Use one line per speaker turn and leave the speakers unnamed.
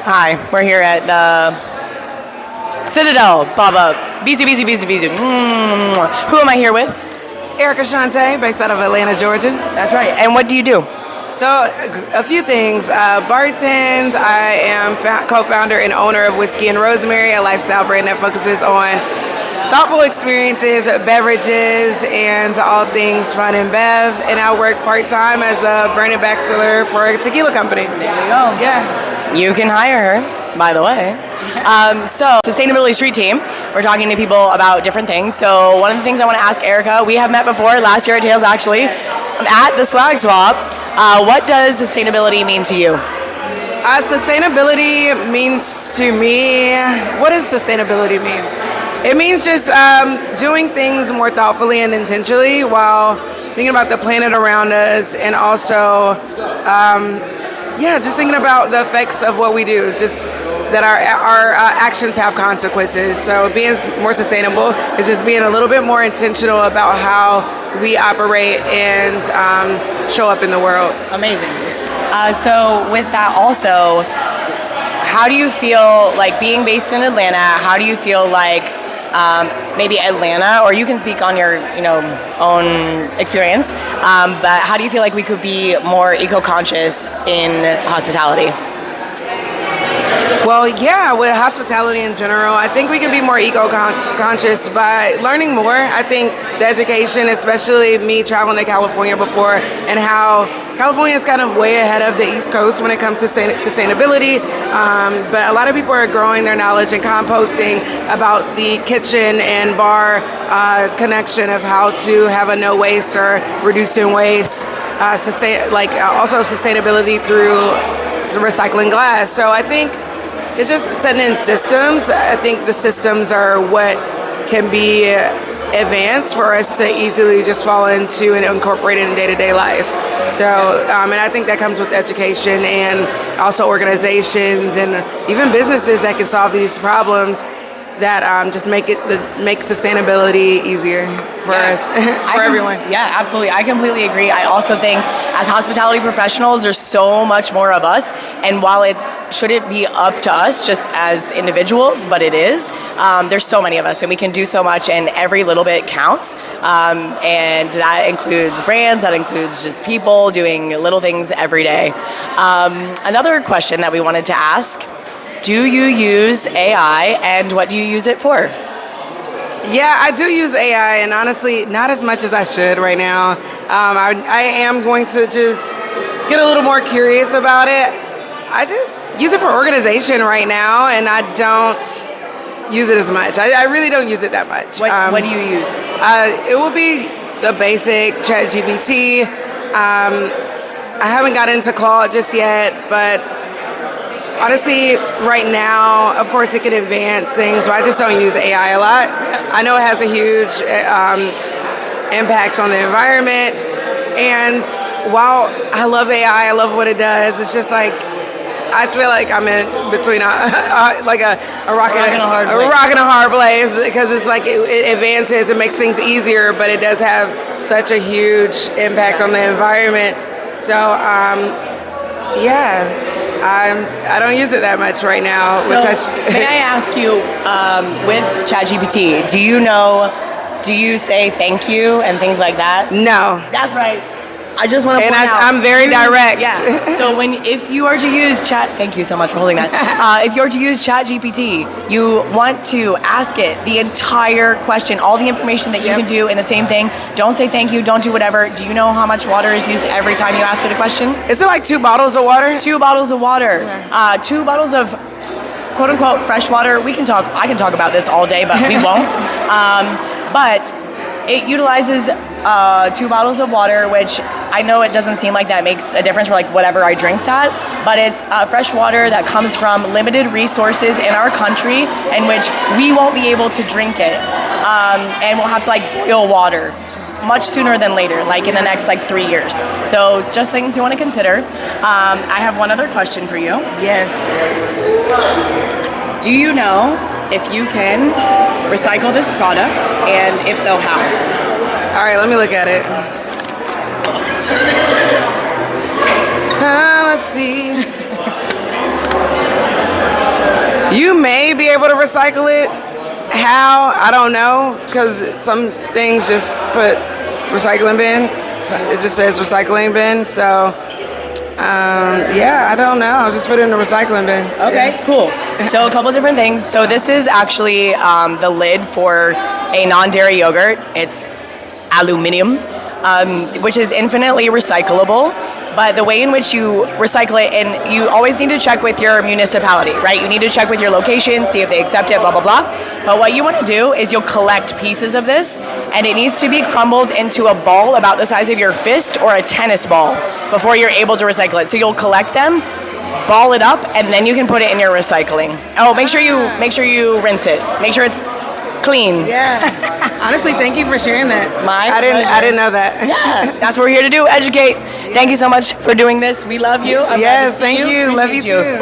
Hi, we're here at the Citadel pop-up. BC. Who am I here with?
Erika Shante, based out of Atlanta, Georgia.
That's right. And what do you do?
So, a few things. Bartend, I am co-founder and owner of Whiskey and Rosemary, a lifestyle brand that focuses on thoughtful experiences, beverages, and all things fun and bev. And I work part-time as a brand ambassador for a tequila company.
There you go.
Yeah.
You can hire her, by the way. So, Sustainability Street Team, we're talking to people about different things. So, one of the things I want to ask Erika, we have met before, last year at Tails actually, at the Swag Swap. What does sustainability mean to you?
Sustainability means to me, what does sustainability mean? It means just doing things more thoughtfully and intentionally while thinking about the planet around us, and also, just thinking about the effects of what we do, just that our actions have consequences. So being more sustainable is just being a little bit more intentional about how we operate and show up in the world.
Amazing. So with that also, how do you feel like being based in Atlanta? How do you feel like maybe Atlanta, or you can speak on your own experience, but how do you feel like we could be more eco-conscious in hospitality?
Well, yeah, with hospitality in general, I think we can be more eco-conscious by learning more. I think the education, especially me traveling to California before, and how California is kind of way ahead of the East Coast when it comes to sustainability, but a lot of people are growing their knowledge and composting about the kitchen and bar connection of how to have a no waste or reducing waste, also sustainability through recycling glass. So I think it's just setting in systems. I think the systems are what can be advanced for us to easily just fall into and incorporate it in day-to-day life. So, and I think that comes with education and also organizations and even businesses that can solve these problems that just make sustainability easier for us, for everyone.
Yeah, absolutely. I completely agree. I also think as hospitality professionals, there's so much more of us. And while shouldn't be up to us just as individuals, but it is, there's so many of us and we can do so much, and every little bit counts. And that includes brands, that includes just people doing little things every day. Another question that we wanted to ask, do you use AI, and what do you use it for?
Yeah, I do use AI, and honestly, not as much as I should right now. I am going to just get a little more curious about it. I just use it for organization right now, and I don't use it as much. I really don't use it that much.
What do you use?
It will be the basic ChatGPT. I haven't got into Claude just yet, but honestly, right now, of course, it can advance things, but I just don't use AI a lot. I know it has a huge impact on the environment, and while I love AI, I love what it does, it's just like, I feel like I'm in between a rock and a hard place, because it's like it advances, it makes things easier, but it does have such a huge impact on the environment. So, I don't use it that much right now.
May I ask you, with ChatGPT, do you say thank you and things like that?
No.
That's right. I just want to point out.
I'm very direct.
Yeah. So if you are to use thank you so much for holding that. If you're to use ChatGPT, you want to ask it the entire question, all the information that you can do in the same thing. Don't say thank you, don't do whatever. Do you know how much water is used every time you ask it a question?
Is it like 2 bottles of water?
2 bottles of water. 2 bottles of quote unquote fresh water. I can talk about this all day, but we won't. But it utilizes 2 bottles of water, which I know it doesn't seem like that makes a difference for like whatever I drink that, but it's fresh water that comes from limited resources in our country, in which we won't be able to drink it, and we'll have to like boil water much sooner than later, like in the next 3 years. So just things you want to consider. I have one other question for you.
Yes.
Do you know if you can recycle this product, and if so, how?
All right, let me look at it. Let's see. You may be able to recycle it. How? I don't know, because some things just put recycling bin. So it just says recycling bin. So, yeah, I don't know. I'll just put it in the recycling bin.
Okay, cool. So a couple different things. So this is actually the lid for a non-dairy yogurt. It's aluminum, which is infinitely recyclable. But the way in which you recycle it, and you always need to check with your municipality, right? You need to check with your location, see if they accept it, blah, blah, blah. But what you want to do is you'll collect pieces of this, and it needs to be crumbled into a ball about the size of your fist or a tennis ball before you're able to recycle it. So you'll collect them, ball it up, and then you can put it in your recycling. Oh, make sure you rinse it. Make sure it's clean.
Yeah. Honestly, thank you for sharing that.
I
didn't know that.
Yeah, that's what we're here to do, educate. Thank you so much for doing this. We love you.
Yes, thank you. Love you too.